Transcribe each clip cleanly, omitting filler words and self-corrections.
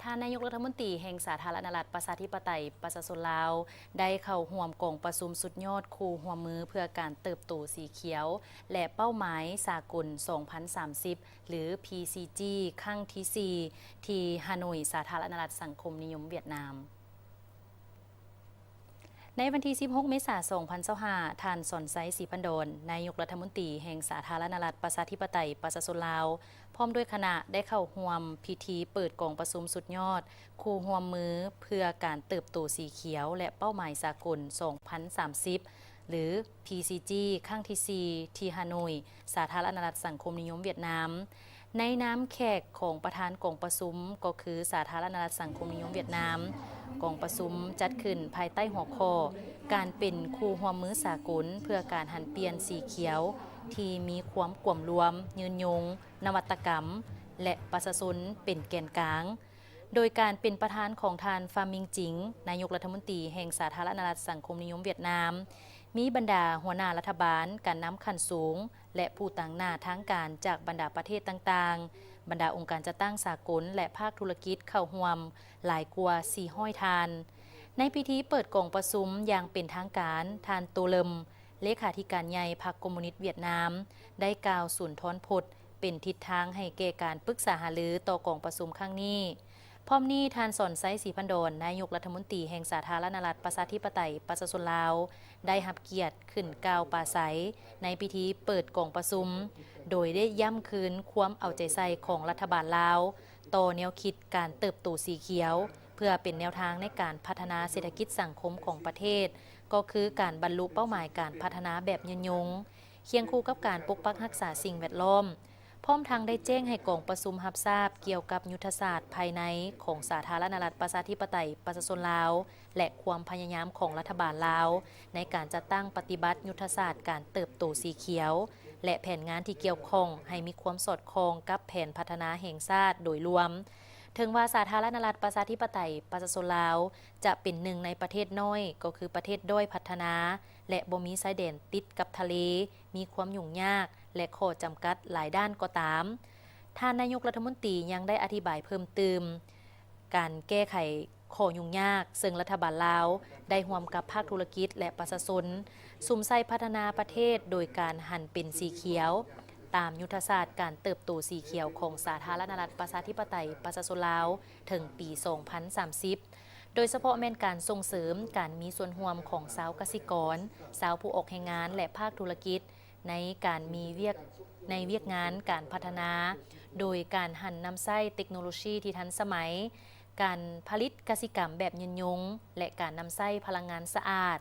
ท่านนายกรัฐมนตรีแห่งสาธารณรัฐประชาธิปไตยประชาชนลาวได้เข้าร่วมกองประชุมสุดยอดคู่ร่วมมือเพื่อการเติบโตสีเขียวและเป้าหมายสากล 2030 หรือ PCG ครั้งที่ 4 ที่ฮานอยสาธารณรัฐสังคมนิยมเวียดนามในวันที่ 16 เมษายน 2025 ท่านสอนไซ ศรีพันดร นายกรัฐมนตรีแห่งสาธารณรัฐประชาธิปไตยประชาชนลาว พร้อมด้วยคณะได้เข้าร่วมพิธีเปิดกองประชุมสุดยอด คู่ร่วมมือเพื่อการเติบโตสีเขียวและเป้าหมายสากล 2030 หรือ PCG ครั้งที่ 4 ที่ฮานอยสาธารณรัฐสังคมนิยมเวียดนาม ในนามแขกของประธานกองประชุมก็คือสาธารณรัฐสังคมนิยมเวียดนามกองประชุมจัดขึ้นภายใต้หัวข้อการเป็นคู่ร่วมมือสากลเพื่อการหันเปลี่ยนสีเขียวที่มีความกวมรวมยืนยงนวัตกรรมและประชาชนเป็นแกนกลางโดยการเป็นประธานของทานฟามิงจิงนายกรัฐมนตรีแห่งสาธารณรัฐสังคมนิยมเวียดนามมีบรรดาหัวหน้ารัฐบาลการนำขั้นสูงและผู้ต่างหน้าทางการจากบรรดาประเทศต่างๆบรรดาองค์การจัดตั้งสากลและภาคธุรกิจเข้าร่วมหลายกว่า400ทานในพิธีเปิดกองประชุมอย่างเป็นทางการทานโตเลิมเลขาธิการใหญ่พรรคคอมมิวนิสต์เวียดนามได้กล่าวสุนทรพจน์เป็นทิศทางให้แก่การปรึกษาหารือต่อกองประชุมครั้งนี้พร้อมนี้ทานสอนไซ ศรีพันดร นายกรัฐมนตรีแห่งสาธารณรัฐประชาธิปไตยประชาชนลาวได้รับเกียรติขึ้นกล่าวปราศัยในพิธีเปิดกองประชุมโดยได้ย้ำคืนความเอาใจใส่ของรัฐบาลลาวต่อแนวคิดการเติบโตสีเขียวเพื่อเป็นแนวทางในการพัฒนาเศรษฐกิจสังคมของประเทศก็คือการบรรลุเป้าหมายการพัฒนาแบบยืนยงเคียงคู่กับการปกปักรักษาสิ่งแวดล้อมพร้อมทั้งได้แจ้งให้กองประชุมรับทราบเกี่ยวกับยุทธศาสตร์ภายในของสาธารณรัฐประชาธิปไตยประชาชนลาวและความพยายามของรัฐบาลลาวในการจัดตั้งปฏิบัติยุทธศาสตร์การเติบโตสีเขียวและแผนงานที่เกี่ยวข้องให้มีความสอดคล้องกับแผนพัฒนาแห่งชาติโดยรวมถึงว่าสาธารณรัฐประชาธิปไตยประชาชนลาวจะเป็นหนึ่งในประเทศน้อยก็คือประเทศด้อยพัฒนาและบ่มีชายแดนติดกับทะเลมีความยุ่งยากและข้อจำกัดหลายด้านก็ตามท่านนายกรัฐมนตรียังได้อธิบายเพิ่มเติมการแก้ไขข้อยุ่งยากซึ่งรัฐบาลลาวได้ร่วมกับภาคธุรกิจและประชาชนสุมใส่พัฒนาประเทศโดยการหันเป็นสีเขียวตามยุทธศาสตร์การเติบโตสีเขียวของสาธารณรัฐประชาธิปไตยประชาชนลาวถึงปี 2030 โดยเฉพาะแม่นการส่งเสริมการมีส่วนร่วมของชาวเกษตรกรชาวผู้ออกแรงงานและภาคธุรกิจในการมีเวียกงานการพัฒนาโดยการหันนำใช้เทคโนโลยีที่ทันสมัยการผลิตกสิกรรมแบบยืนยงและการนำใช้พลังงานสะอาด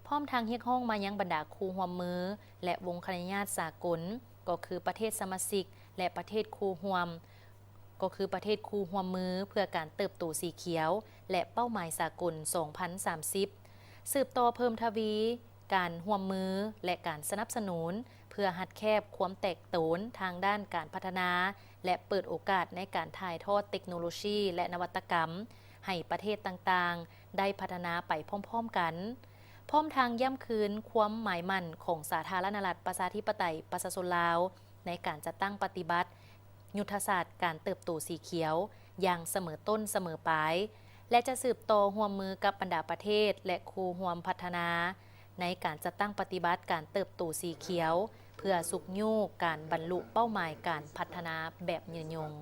พร้อมทางเรียกร้องมายังบรรดาคู่ร่วมมือและวงคณะญาติสากลก็คือประเทศสมาชิกและประเทศคู่ร่วมก็คือประเทศคู่ร่วมมือเพื่อการเติบโตสีเขียวและเป้าหมายสากล 2030 สืบต่อเพิ่มทวีการร่วมมือและการสนับสนุนเพื่อหัดแคบความแตกโตนทางด้านการพัฒนาและเปิดโอกาสในการถ่ายทอดเทคโนโลยีและนวัตกรรมให้ประเทศต่างๆได้พัฒนาไปพร้อมๆกันพร้อมทางย้ำคืนความหมายมั่นของสาธารณรัฐประชาธิปไตยประชาชนลาวในการจัดตั้งปฏิบัติยุทธศาสตร์การเติบโตสีเขียวอย่างเสมอต้นเสมอปลายและจะสืบต่อร่วมมือกับบรรดาประเทศและคู่ร่วมพัฒนาในการจัดตั้งปฏิบัติการเติบโตสีเขียวเพื่อสุกยู่การบรรลุเป้าหมายการพัฒนาแบบยืนยง